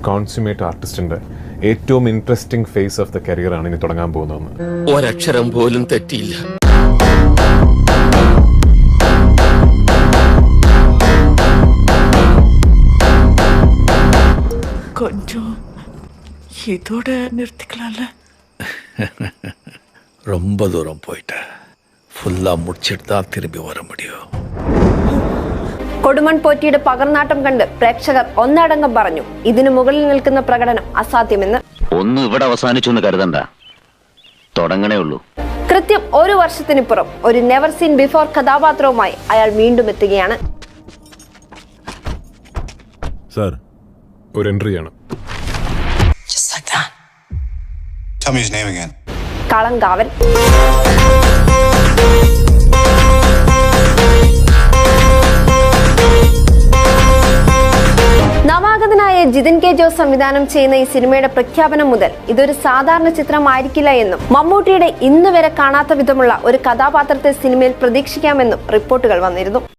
കോൺസ്യൂമേറ്റ് ആർട്ടിസ്റ്റിന്റെ ഏറ്റവും interesting phase of the career ആണ് ഇനി തുടങ്ങാൻ പോകുന്നതെന്ന്. ഒരക്ഷരം പോലും തെറ്റിയില്ല. கொஞ்சம் இதோட நிறுத்திக்கலாம்ல. ரொம்ப தூரம் போயிட்டேன். ഫുല്ലാ മുടിച്ചിട്ട് தான் திரும்பி வர முடியும். കൊടുമൺ പോറ്റിയുടെ പകർനാട്ടം കണ്ട് പ്രേക്ഷകർ ഒന്നടങ്കം പറഞ്ഞു ഇതിനു മുകളിൽ നിൽക്കുന്ന പ്രകടനം അസാധ്യമെന്ന്. ഒന്നും ഇവിടെ അവസാനിച്ചു എന്ന് കരുതണ്ട, തുടങ്ങണേ ഉള്ളൂ. കൃത്യം ഒരു വർഷത്തിനിപ്പുറം ഒരു നെവർ സീൻ ബിഫോർ കഥാപാത്രവുമായി അയാൾ വീണ്ടും എത്തുകയാണ്. സർ, ഒരു എൻട്രിയാണ്. കളങ്കാവൽ. നവാഗതനായ ജിതിൻ കെ ജോസ് സംവിധാനം ചെയ്യുന്ന ഈ സിനിമയുടെ പ്രഖ്യാപനം മുതൽ ഇതൊരു സാധാരണ ചിത്രമായിരിക്കില്ല എന്നും മമ്മൂട്ടിയുടെ ഇന്നുവരെ കാണാത്ത വിധമുള്ള ഒരു കഥാപാത്രത്തെ സിനിമയിൽ പ്രതീക്ഷിക്കാമെന്നും റിപ്പോർട്ടുകൾ വന്നിരുന്നു.